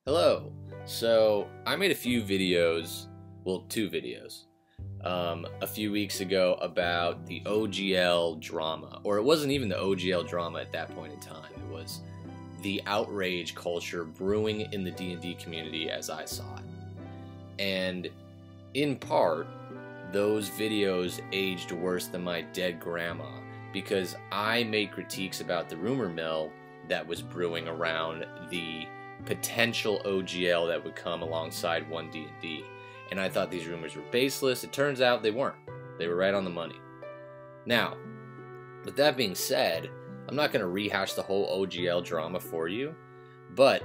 Hello. So I made a few videos, well, 2 videos, a few weeks ago about the OGL drama, or it wasn't even the OGL drama at that point in time. It was the outrage culture brewing in the D&D community as I saw it. And in part, those videos aged worse than my dead grandma because I made critiques about the rumor mill that was brewing around the potential OGL that would come alongside 1D&D, and I thought these rumors were baseless. It turns out they weren't. They were right on the money. Now, with that being said, I'm not going to rehash the whole OGL drama for you, but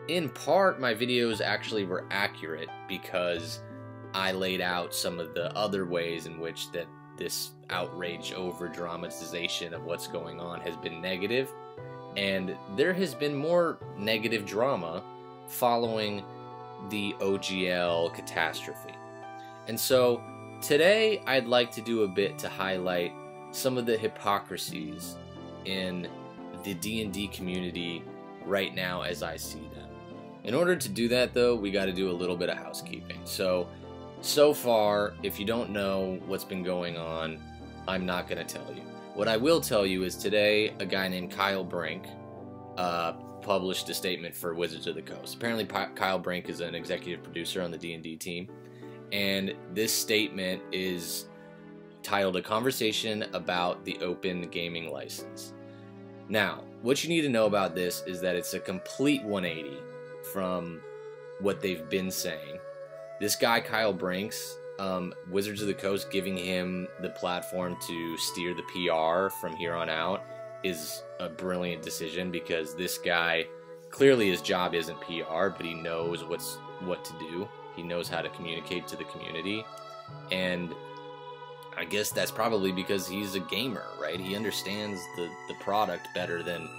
in part my videos actually were accurate because I laid out some of the other ways in which that this outrage over dramatization of what's going on has been negative. And there has been more negative drama following the OGL catastrophe. And so today I'd like to do a bit to highlight some of the hypocrisies in the D&D community right now as I see them. In order to do that though, we got to do a little bit of housekeeping. So far, if you don't know what's been going on, I'm not going to tell you. What I will tell you is today, a guy named Kyle Brink published a statement for Wizards of the Coast. Apparently, Kyle Brink is an executive producer on the D&D team, and this statement is titled A Conversation About the Open Gaming License. Now, what you need to know about this is that it's a complete 180 from what they've been saying. This guy, Kyle Brinks, Wizards of the Coast giving him the platform to steer the PR from here on out is a brilliant decision, because this guy, clearly his job isn't PR, but he knows what to do. He knows how to communicate to the community, and I guess that's probably because he's a gamer, right? He understands the product better than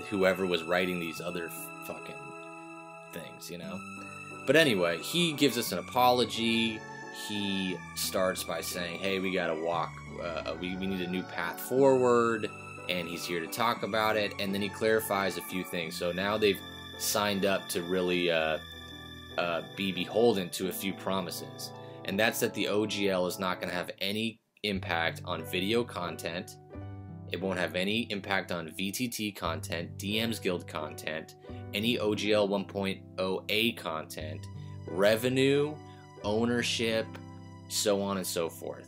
whoever was writing these other fucking things, you know? But anyway, he gives us an apology. He starts by saying, hey, we gotta walk, we need a new path forward, and he's here to talk about it, and then he clarifies a few things. So now they've signed up to really be beholden to a few promises, and that's that the OGL is not going to have any impact on video content. It won't have any impact on VTT content, DM's Guild content, any OGL 1.0A content, revenue, ownership, so on and so forth.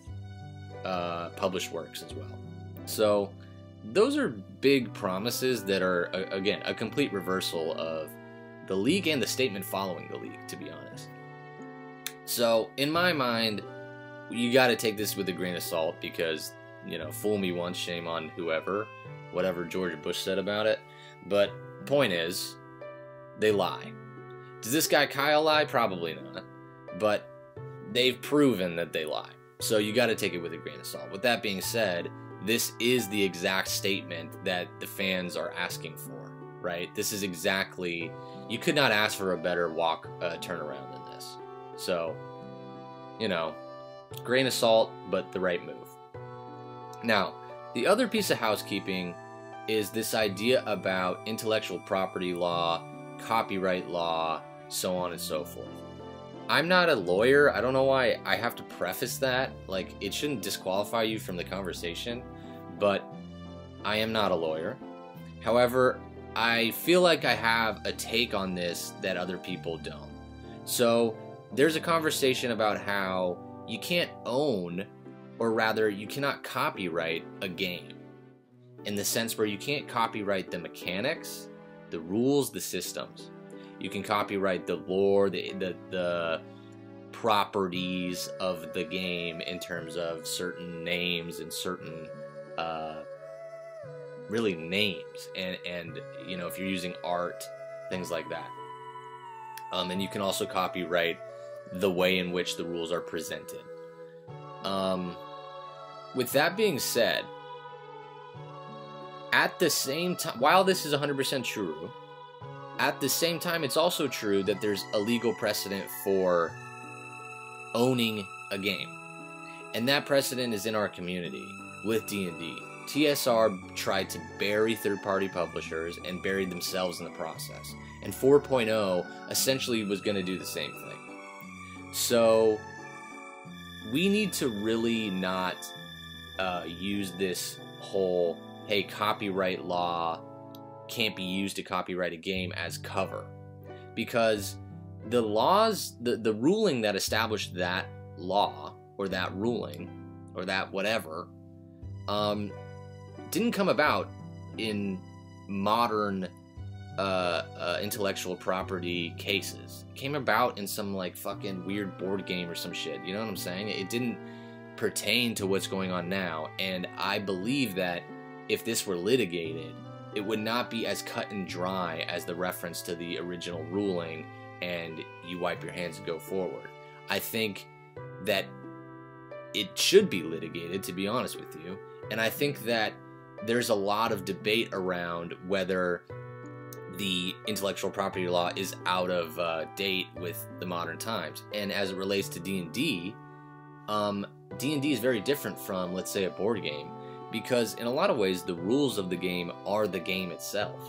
Published works as well. So those are big promises that are, again, a complete reversal of the league and the statement following the league, to be honest. So in my mind, you got to take this with a grain of salt, because, you know, fool me once, shame on whatever George Bush said about it. But point is, they lie. Does this guy Kyle lie? Probably not. But they've proven that they lie. So you got to take it with a grain of salt. With that being said, this is the exact statement that the fans are asking for, right? This is exactly, you could not ask for a better turnaround than this. So, you know, grain of salt, but the right move. Now, the other piece of housekeeping is this idea about intellectual property law, copyright law, so on and so forth. I'm not a lawyer. I don't know why I have to preface that. Like, it shouldn't disqualify you from the conversation, but I am not a lawyer. However, I feel like I have a take on this that other people don't. So there's a conversation about how you can't own, or rather you cannot copyright a game, in the sense where you can't copyright the mechanics, the rules, the systems. You can copyright the lore, the properties of the game in terms of certain names and certain really names, and you know, if you're using art, things like that. And you can also copyright the way in which the rules are presented. With that being said, at the same time, while this is 100% true, at the same time, it's also true that there's a legal precedent for owning a game. And that precedent is in our community with D&D. TSR tried to bury third-party publishers and buried themselves in the process. And 4.0 essentially was going to do the same thing. So we need to really not use this whole, hey, copyright law can't be used to copyright a game as cover. Because the laws, the ruling that established that law, or that ruling, or that whatever, didn't come about in modern intellectual property cases. It came about in some like fucking weird board game or some shit. You know what I'm saying? It didn't pertain to what's going on now. And I believe that if this were litigated, it would not be as cut and dry as the reference to the original ruling and you wipe your hands and go forward. I think that it should be litigated, to be honest with you. And I think that there's a lot of debate around whether the intellectual property law is out of date with the modern times. And as it relates to D&D, D&D is very different from, let's say, a board game, because in a lot of ways the rules of the game are the game itself,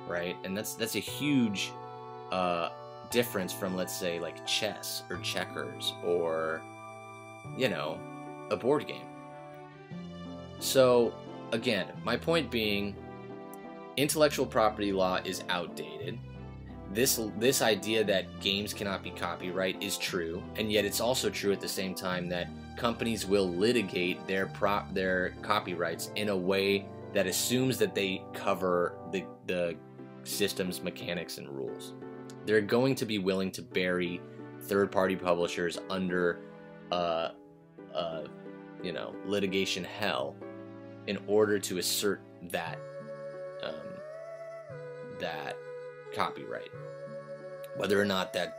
right? And that's a huge difference from, let's say, like chess or checkers or, you know, a board game. So again, my point being, intellectual property law is outdated. This idea that games cannot be copyright is true, and yet it's also true at the same time that companies will litigate their copyrights in a way that assumes that they cover the system's mechanics and rules. They're going to be willing to bury third-party publishers under you know, litigation hell in order to assert that that copyright. Whether or not that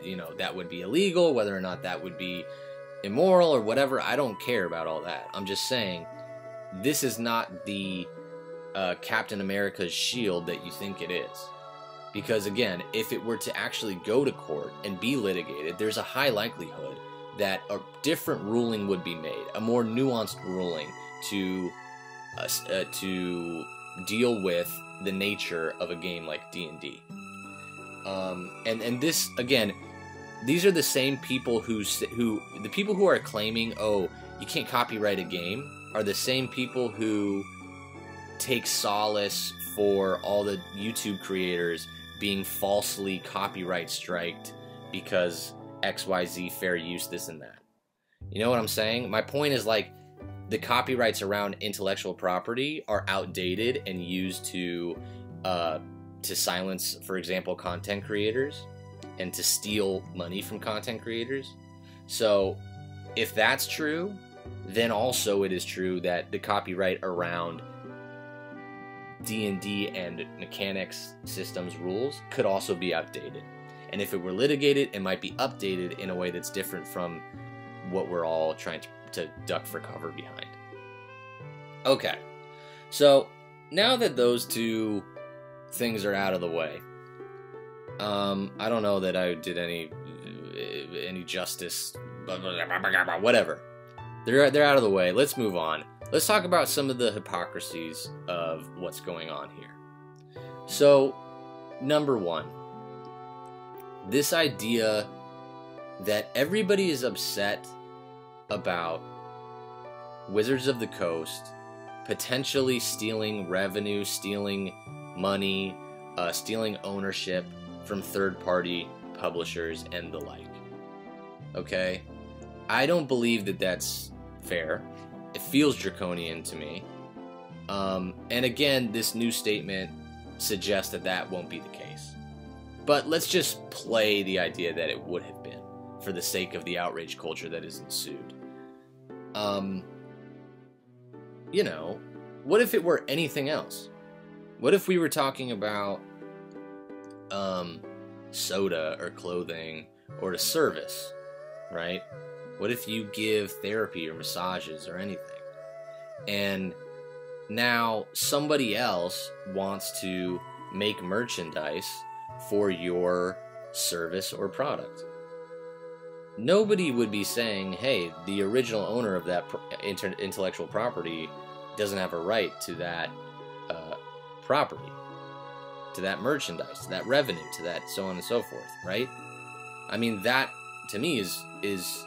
you know, that would be illegal, whether or not that would be immoral or whatever, I don't care about all that. I'm just saying this is not the Captain America's shield that you think it is. Because again, if it were to actually go to court and be litigated, there's a high likelihood that a different ruling would be made, a more nuanced ruling to deal with the nature of a game like D&D. And this, again, these are the same people the people who are claiming, oh, you can't copyright a game, are the same people who take solace for all the YouTube creators being falsely copyright striked because XYZ fair use, this and that. You know what I'm saying? My point is, like, the copyrights around intellectual property are outdated and used to silence, for example, content creators and to steal money from content creators. So if that's true, then also it is true that the copyright around D&D and mechanics, systems, rules could also be outdated. And if it were litigated, it might be updated in a way that's different from what we're all trying to duck for cover behind. Okay, so now that those two things are out of the way, I don't know that I did any justice, whatever. They're out of the way. Let's move on. Let's talk about some of the hypocrisies of what's going on here. So, number one, this idea that everybody is upset about Wizards of the Coast potentially stealing revenue, stealing money, stealing ownership from third-party publishers and the like. Okay? I don't believe that that's fair. It feels draconian to me. And again, this new statement suggests that that won't be the case. But let's just play the idea that it would have been, for the sake of the outrage culture that has ensued. You know, what if it were anything else? What if we were talking about soda or clothing or a service, right? What if you give therapy or massages or anything? And now somebody else wants to make merchandise for your service or product. Nobody would be saying, hey, the original owner of that intellectual property doesn't have a right to that property, to that merchandise, to that revenue, to that so on and so forth, right? I mean, that to me is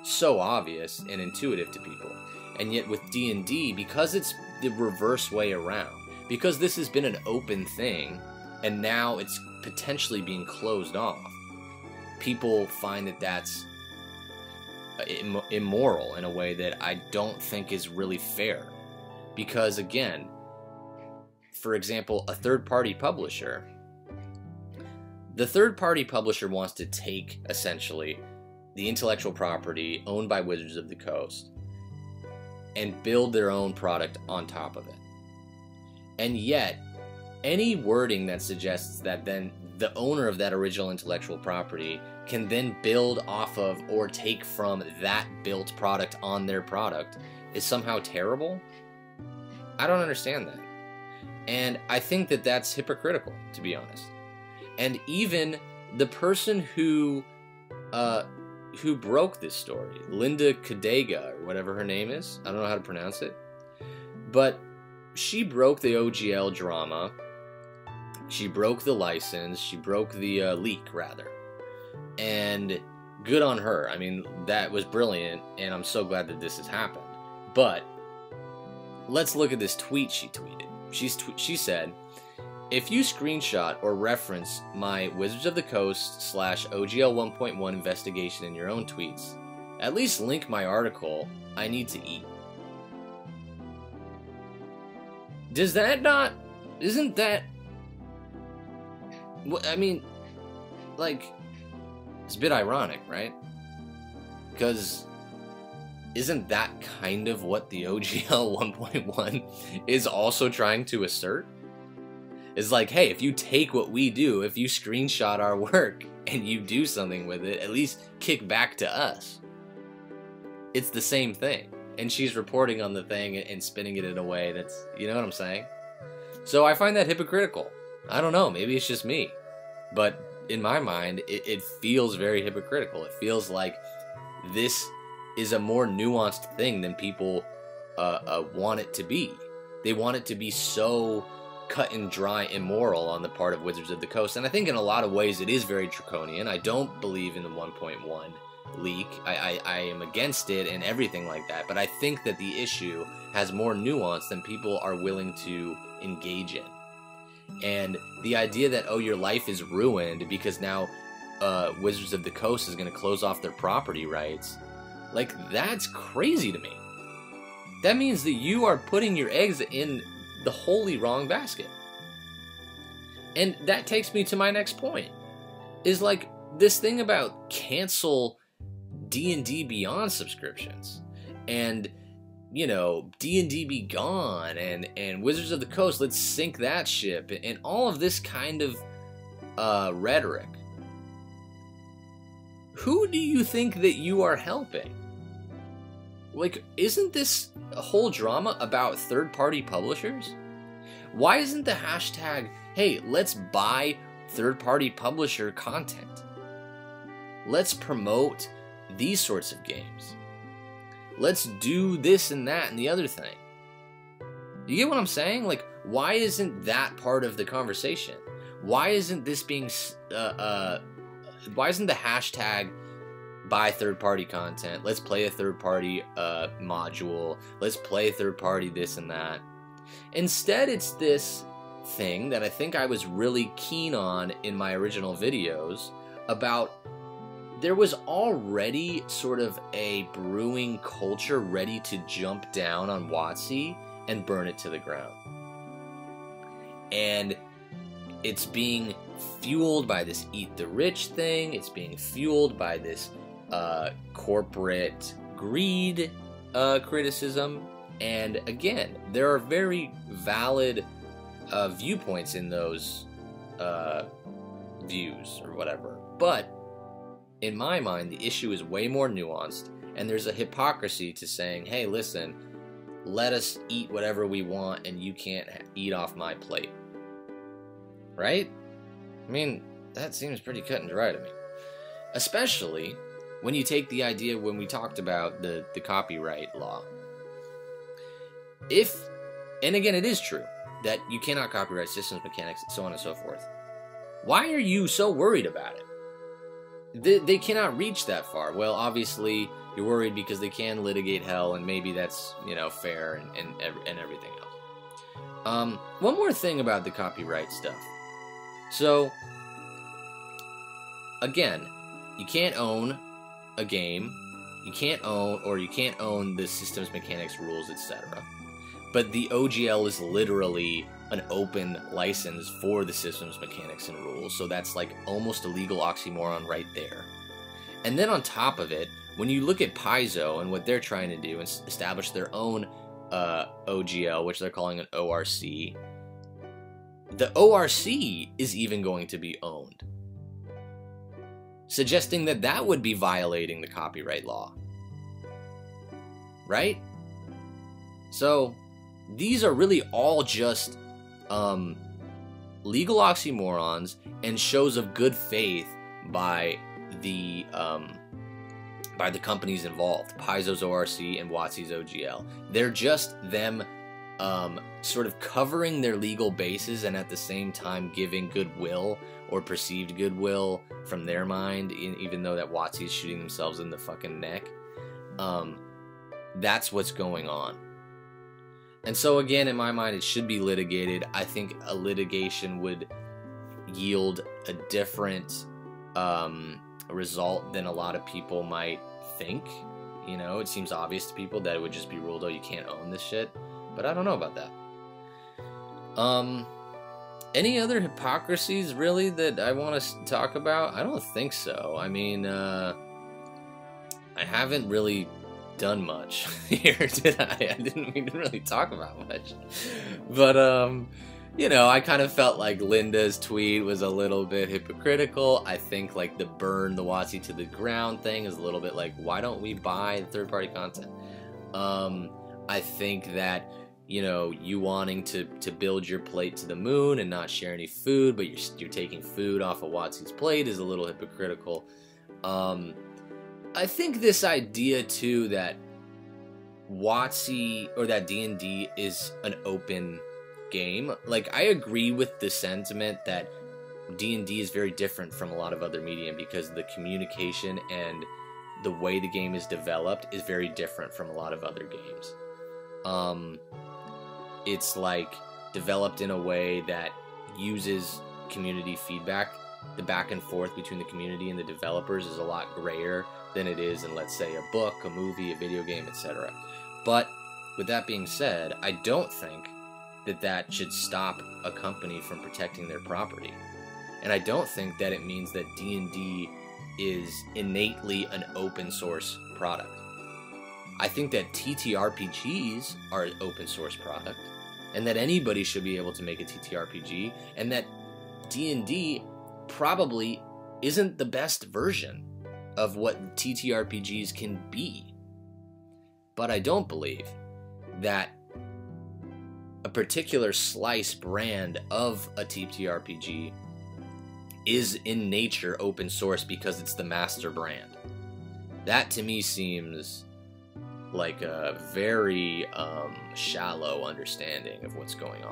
so obvious and intuitive to people. And yet with D&D, because it's the reverse way around, because this has been an open thing and now it's potentially being closed off, people find that that's immoral in a way that I don't think is really fair. Because again, for example, a third-party publisher, the third-party publisher wants to take, essentially, the intellectual property owned by Wizards of the Coast and build their own product on top of it. And yet, any wording that suggests that then the owner of that original intellectual property can then build off of or take from that built product on their product is somehow terrible. I don't understand that. And I think that that's hypocritical, to be honest. And even the person who broke this story, Linda Codega, or whatever her name is, I don't know how to pronounce it, but she broke the OGL drama, she broke the license, she broke the leak, rather. And good on her. I mean, that was brilliant, and I'm so glad that this has happened. But let's look at this tweet she tweeted. She said, "If you screenshot or reference my Wizards of the Coast / OGL 1.1 investigation in your own tweets, at least link my article. I need to eat." Does that not... Isn't that... I mean, like, it's a bit ironic, right? Because isn't that kind of what the OGL 1.1 is also trying to assert? It's like, hey, if you take what we do, if you screenshot our work and you do something with it, at least kick back to us. It's the same thing. And she's reporting on the thing and spinning it in a way that's, you know what I'm saying? So I find that hypocritical. I don't know, maybe it's just me. But in my mind, it feels very hypocritical. It feels like this is a more nuanced thing than people want it to be. They want it to be so cut and dry immoral on the part of Wizards of the Coast, and I think in a lot of ways it is very draconian. I don't believe in the 1.1 leak. I am against it and everything like that, but I think that the issue has more nuance than people are willing to engage in. And the idea that, oh, your life is ruined because now Wizards of the Coast is going to close off their property rights, like, that's crazy to me. That means that you are putting your eggs in the wholly wrong basket. And that takes me to my next point. Is like this thing about cancel D&D Beyond subscriptions. And, you know, D&D be gone and Wizards of the Coast, let's sink that ship. And all of this kind of rhetoric. Who do you think that you are helping? Like, isn't this whole drama about third-party publishers? Why isn't the hashtag, hey, let's buy third-party publisher content? Let's promote these sorts of games. Let's do this and that and the other thing. You get what I'm saying? Like, why isn't that part of the conversation? Why isn't this being, why isn't the hashtag buy third-party content, let's play a third-party module, let's play third-party this and that. Instead, it's this thing that I think I was really keen on in my original videos about there was already sort of a brewing culture ready to jump down on WotC and burn it to the ground. And it's being fueled by this eat the rich thing, it's being fueled by this corporate greed criticism, and again, there are very valid viewpoints in those views or whatever, but in my mind the issue is way more nuanced, and there's a hypocrisy to saying, hey, listen, let us eat whatever we want and you can't eat off my plate, right? I mean, that seems pretty cut and dry to me, especially when you take the idea when we talked about the copyright law. if, and again, it is true that you cannot copyright systems mechanics, so on and so forth. Why are you so worried about it? They cannot reach that far. Well, obviously, you're worried because they can litigate hell, and maybe that's, you know, fair and everything else. One more thing about the copyright stuff. So, again, you can't own a game, you can't own the systems mechanics rules, etc. But the OGL is literally an open license for the systems mechanics and rules, so that's like almost a legal oxymoron right there. And then on top of it, when you look at Paizo and what they're trying to do and establish their own OGL, which they're calling an ORC, the ORC is even going to be owned, suggesting that that would be violating the copyright law, right? So these are really all just legal oxymorons and shows of good faith by the companies involved, Paizo's ORC and WotC's OGL. They're just them sort of covering their legal bases and at the same time giving goodwill or perceived goodwill from their mind, even though that WotC's shooting themselves in the fucking neck. That's what's going on. And so again, in my mind, it should be litigated. I think a litigation would yield a different result than a lot of people might think. You know, it seems obvious to people that it would just be ruled, oh, you can't own this shit. But I don't know about that. Any other hypocrisies, really, that I want to talk about? I don't think so. I mean, I haven't really done much here, did I? We didn't really talk about much. But, you know, I kind of felt like Linda's tweet was a little bit hypocritical. I think, like, the burn the WotC to the ground thing is a little bit like, why don't we buy third-party content? I think that, you know, you wanting to build your plate to the moon and not share any food, but you're taking food off of WotC's plate is a little hypocritical. I think this idea, too, that WotC or that D&D is an open game, like, I agree with the sentiment that D&D is very different from a lot of other medium because the communication and the way the game is developed is very different from a lot of other games. It's like developed in a way that uses community feedback. The back and forth between the community and the developers is a lot grayer than it is in, let's say, a book, a movie, a video game, etc. But with that being said, I don't think that that should stop a company from protecting their property. And I don't think that it means that D&D is innately an open source product. I think that TTRPGs are an open source product, and that anybody should be able to make a TTRPG, and that D&D probably isn't the best version of what TTRPGs can be. But I don't believe that a particular slice brand of a TTRPG is in nature open source because it's the master brand. That to me seems like a very shallow understanding of what's going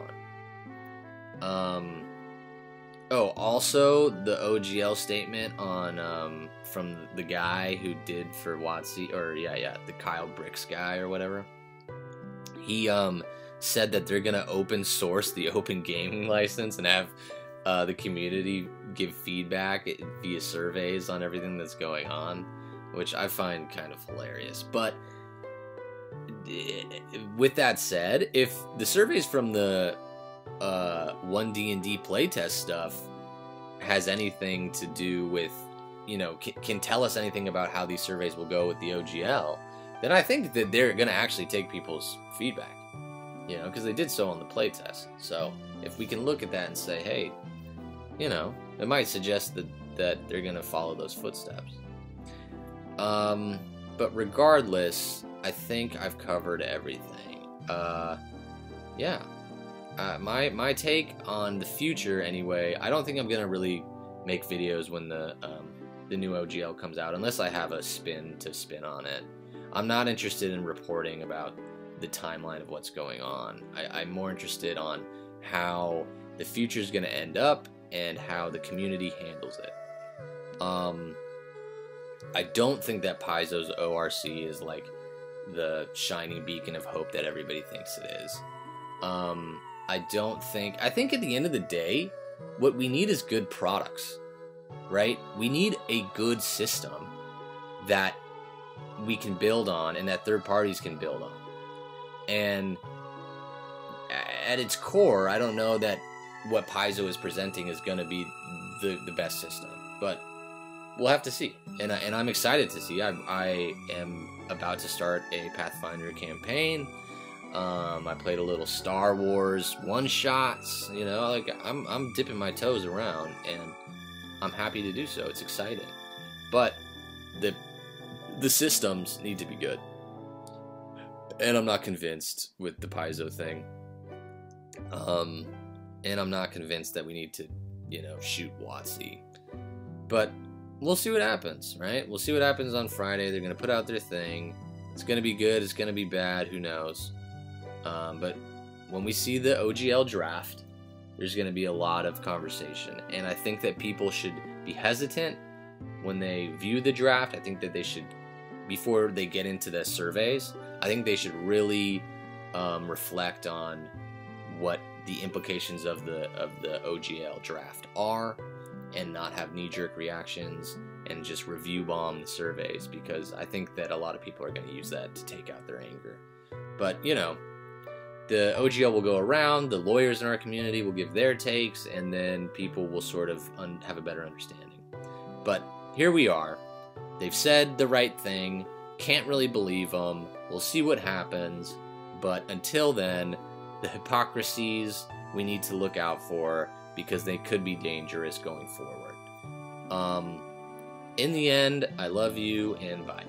on. Oh, also the OGL statement on from the guy who did for WotC, or the Kyle Bricks guy or whatever. He said that they're gonna open source the open gaming license and have the community give feedback via surveys on everything that's going on, which I find kind of hilarious. But with that said, if the surveys from the 1D&D playtest stuff has anything to do with, you know, can tell us anything about how these surveys will go with the OGL, then I think that they're going to actually take people's feedback, you know, because they did so on the playtest. So if we can look at that and say, hey, you know, it might suggest that they're going to follow those footsteps. But regardless, I think I've covered everything. Yeah. My take on the future, anyway, I don't think I'm gonna really make videos when the new OGL comes out, unless I have a spin on it. I'm not interested in reporting about the timeline of what's going on. I'm more interested on how the future is going to end up and how the community handles it. I don't think that Paizo's ORC is like the shining beacon of hope that everybody thinks it is. I think at the end of the day, what we need is good products, right? We need a good system that we can build on and that third parties can build on. And at its core, I don't know that what Paizo is presenting is going to be the best system, but we'll have to see. And I'm excited to see. I am about to start a Pathfinder campaign. I played a little Star Wars one-shots, you know, like I'm dipping my toes around, and I'm happy to do so. It's exciting. But the systems need to be good. And I'm not convinced with the Paizo thing. And I'm not convinced that we need to, you know, shoot WotC. But we'll see what happens, right? We'll see what happens on Friday. They're going to put out their thing. It's going to be good. It's going to be bad. Who knows? But when we see the OGL draft, there's going to be a lot of conversation. And I think that people should be hesitant when they view the draft. I think that they should, before they get into the surveys, I think they should really reflect on what the implications of the OGL draft are, and not have knee-jerk reactions and just review bomb the surveys, because I think that a lot of people are going to use that to take out their anger. But, you know, the OGL will go around, the lawyers in our community will give their takes, and then people will sort of have a better understanding. But here we are. They've said the right thing. Can't really believe them. We'll see what happens. But until then, the hypocrisies we need to look out for, because they could be dangerous going forward. In the end, I love you, and bye.